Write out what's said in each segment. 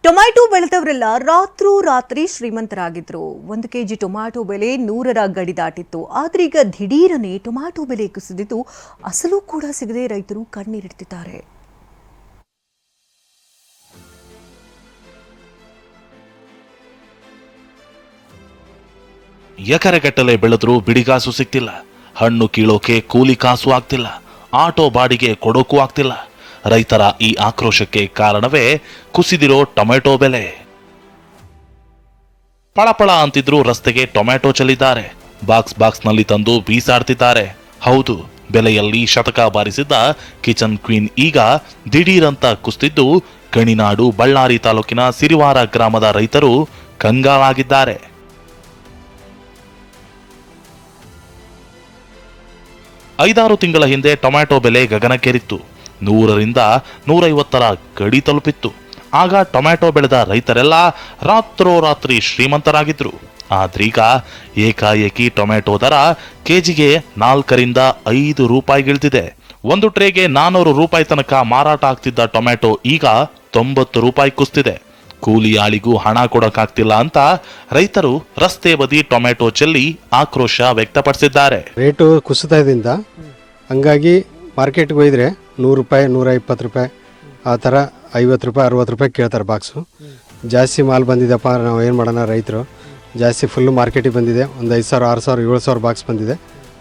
Tomato ಬೆಳೆದವರೆಲ್ಲ ರಾತ್ರಿ ಶ್ರೀಮಂತರಾಗಿದ್ರು. 1 KG tomato ಬೆಲೆ 100ರ ಗಡಿ ದಾಟಿತ್ತು. ಆದ್ರೀಗ ದಿಢೀರನೆ ಟೊಮ್ಯಾಟೊ ಬೆಲೆ ಕುಸಿದಿದ್ದು ಅಸಲು ಕೂಡ ಸಿಗದೆ ರೈತರು ಕಣ್ಣೀರಿಡ್ತಿದ್ದಾರೆ. ಎಕರೆಗಟ್ಟಲೆ ಬೆಳೆದ್ರೂ ಬಿಡಿಗಾಸು ಸಿಗ್ತಿಲ್ಲ. ಹಣ್ಣು ಕೀಳೋಕೆ ಕೂಲಿ ಕಾಸು ಆಗ್ತಿಲ್ಲ. ಆಟೋ ಬಾಡಿಗೆ ಕೊಡೋಕೂ ಆಗ್ತಿಲ್ಲ. ರೈತರ ಈ ಆಕ್ರೋಶಕ್ಕೆ ಕಾರಣವೇ ಕುಸಿದಿರೋ ಟೊಮೆಟೊ ಬೆಲೆ. ಪಳಪಳ ಅಂತಿದ್ರು ರಸ್ತೆಗೆ ಟೊಮೆಟೊ ಚೆಲ್ಲಿದ್ದಾರೆ. ಬಾಕ್ಸ್ನಲ್ಲಿ ತಂದು ಬೀಸಾಡ್ತಿದ್ದಾರೆ. ಹೌದು, ಬೆಲೆಯಲ್ಲಿ ಶತಕ ಬಾರಿಸಿದ್ದ ಕಿಚನ್ ಕ್ವೀನ್ ಈಗ ದಿಢೀರಂತ ಕುಸಿದಿದ್ದು ಗಣಿನಾಡು ಬಳ್ಳಾರಿ ತಾಲೂಕಿನ ಸಿರಿವಾರ ಗ್ರಾಮದ ರೈತರು ಕಂಗಾಲಾಗಿದ್ದಾರೆ. 5-6 ತಿಂಗಳ ಹಿಂದೆ ಟೊಮ್ಯಾಟೊ ಬೆಲೆ ಗಗನಕ್ಕೇರಿತ್ತು. 100ರಿಂದ 150ರ ಗಡಿ ತಲುಪಿತ್ತು. ಆಗ ಟೊಮ್ಯಾಟೊ ಬೆಳೆದ ರೈತರೆಲ್ಲ ರಾತ್ರೋರಾತ್ರಿ ಶ್ರೀಮಂತರಾಗಿದ್ರು. ಆದ್ರೀಗ ಏಕಾಏಕಿ ಟೊಮ್ಯಾಟೊ ದರ ಕೆಜಿಗೆ 4ರಿಂದ 5 ರೂಪಾಯಿಗಿಳಿದಿದೆ. ಒಂದು ಟ್ರೇಗೆ 400 ರೂಪಾಯಿ ತನಕ ಮಾರಾಟ ಆಗ್ತಿದ್ದ ಟೊಮ್ಯಾಟೊ ಈಗ 90 ರೂಪಾಯಿ ಕುಸ್ತಿದೆ. ಕೂಲಿ ಆಳಿಗೂ ಹಣ ಕೊಡಕ್ಕಾಗ್ತಿಲ್ಲ ಅಂತ ರೈತರು ರಸ್ತೆ ಬದಿ ಟೊಮ್ಯಾಟೊ ಚೆಲ್ಲಿ ಆಕ್ರೋಶ ವ್ಯಕ್ತಪಡಿಸಿದ್ದಾರೆ. ರೇಟು ಕುಸಿತದಿಂದ ಹಂಗಾಗಿ ಮಾರ್ಕೆಟ್ಗೆ ಹೋಯ್ದ್ರೆ 100 ರೂಪಾಯಿ 120 ರೂಪಾಯಿ ಆ ಥರ 50 ರೂಪಾಯಿ 60 ರೂಪಾಯಿ ಕೇಳ್ತಾರೆ ಬಾಕ್ಸು. ಜಾಸ್ತಿ ಮಾಲ್ ಬಂದಿದೆಪ್ಪ, ನಾವು ಏನು ಮಾಡೋಣ, ರೈತರು ಜಾಸ್ತಿ ಫುಲ್ಲು ಮಾರ್ಕೆಟಿಗೆ ಬಂದಿದೆ. ಒಂದು 5,000 6,000 7,000 ಬಾಕ್ಸ್ ಬಂದಿದೆ.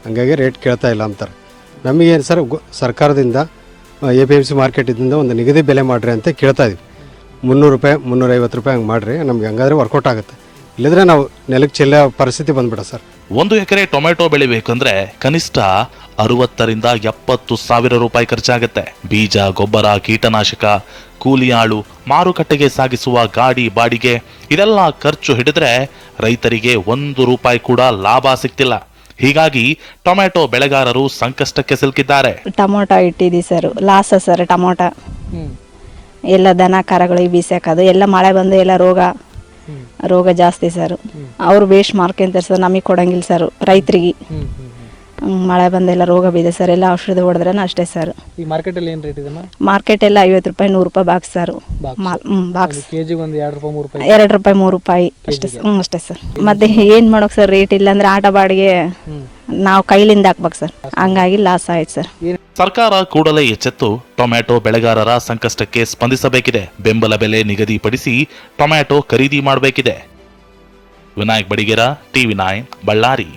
ಹಂಗಾಗಿ ರೇಟ್ ಕೇಳ್ತಾ ಇಲ್ಲ ಅಂತಾರೆ. ನಮಗೇನು ಸರ್, ಸರ್ಕಾರದಿಂದ APMC ಮಾರ್ಕೆಟಿಂದ ಒಂದು ನಿಗದಿ ಬೆಲೆ ಮಾಡಿರಿ ಅಂತ ಕೇಳ್ತಾ ಇದ್ವಿ. 300 ರೂಪಾಯಿ 350 ರೂಪಾಯಿ ಹಂಗೆ ಮಾಡಿರಿ, ನಮ್ಗೆ ಹಂಗಾದ್ರೆ ವರ್ಕೌಟ್ ಆಗುತ್ತೆ. ಇಲ್ಲದ್ರೆ ನಾವು ನೆಲಕ್ಕೆ ಚೆಲ್ಲೋ ಪರಿಸ್ಥಿತಿ ಬಂದ್ಬಿಡ ಸರ್. 1 ಎಕರೆ ಟೊಮೆಟೊ ಬೆಳಿಬೇಕಂದ್ರೆ ಕನಿಷ್ಠ 60ರಿಂದ 70 ಸಾವಿರ ರೂಪಾಯಿ ಖರ್ಚಾಗುತ್ತೆ. ಬೀಜ, ಗೊಬ್ಬರ, ಕೀಟನಾಶಕ, ಕೂಲಿ ಆಳು, ಮಾರುಕಟ್ಟೆಗೆ ಸಾಗಿಸುವ ಗಾಡಿ ಬಾಡಿಗೆ ಇದೆಲ್ಲ ಖರ್ಚು ಹಿಡಿದ್ರೆ ರೈತರಿಗೆ 1 ರೂಪಾಯಿ ಕೂಡ ಲಾಭ ಸಿಗ್ತಿಲ್ಲ. ಹೀಗಾಗಿ ಟೊಮೆಟೊ ಬೆಳೆಗಾರರು ಸಂಕಷ್ಟಕ್ಕೆ ಸಿಲುಕಿದ್ದಾರೆ. ಟೊಮೊಟೊ ಇಟ್ಟಿದ್ದೀವಿ ಸರ್, ಲಾಸ ಸರ್. ಟೊಮೊಟೊ ಎಲ್ಲ ದನ ಕರಗಳಿಗೆ ಬೀಸಾಕೋದು, ಎಲ್ಲ ಮಳೆ ಬಂದು ಎಲ್ಲ ರೋಗ ಜಾಸ್ತಿ ಸರ್. ಅವ್ರು ವೇಸ್ಟ್ ಮಾಡ್ಕೊಂತಾರೆ ಸರ್, ನಮಗೆ ಕೊಡಂಗಿಲ್ಲ ಸರ್ ರೈತರಿಗೆ. ಮಳೆ ಬಂದೆಲ್ಲ ರೋಗ ಬಿದೆ ಸರ್, ಎಲ್ಲ ಔಷಧಿ ಹೊಡೆದ್ರೆ ಅಷ್ಟೇ ಸರ್. ಈ ಮಾರ್ಕೆಟಲ್ಲಿ ಏನು ರೇಟ್ ಇದೆ? ಮಾರ್ಕೆಟ್ ಎಲ್ಲ 50 ರೂಪಾಯಿ 100 ರೂಪಾಯಿ ಬಾಕ್ಸ್ ಸರ್. ಬಾಕ್ಸ್ ಕೆಜಿಗೆ ಒಂದು 2 ರೂಪಾಯಿ 3 ರೂಪಾಯಿ 2 ರೂಪಾಯಿ 3 ರೂಪಾಯಿ ಅಷ್ಟೇ ಸರ್. ಅಷ್ಟೇ ಸರ್. ಮತ್ತೆ ಏನು ಮಾಡೋಕೆ ಸರ್, ರೇಟ್ ಇಲ್ಲ ಅಂದ್ರೆ ಆಟ ಬಾಡಿಗೆ ನಾವು ಕೈಲಿಂದ ಹಾಕ್ಬೇಕು ಸರ್. ಹಂಗಾಗಿ ಲಾಸ್ ಆಯ್ತು ಸರ್. ಸರ್ಕಾರ ಕೂಡಲೇ ಎಚ್ಚೆತ್ತು ಟೊಮ್ಯಾಟೊ ಬೆಳೆಗಾರರ ಸಂಕಷ್ಟಕ್ಕೆ ಸ್ಪಂದಿಸಬೇಕಿದೆ. ಬೆಂಬಲ ಬೆಲೆ ನಿಗದಿಪಡಿಸಿ ಟೊಮ್ಯಾಟೊ ಖರೀದಿ ಮಾಡಬೇಕಿದೆ. ವಿನಾಯಕ್ ಬಡಿಗೇರ, TV9 ಬಳ್ಳಾರಿ.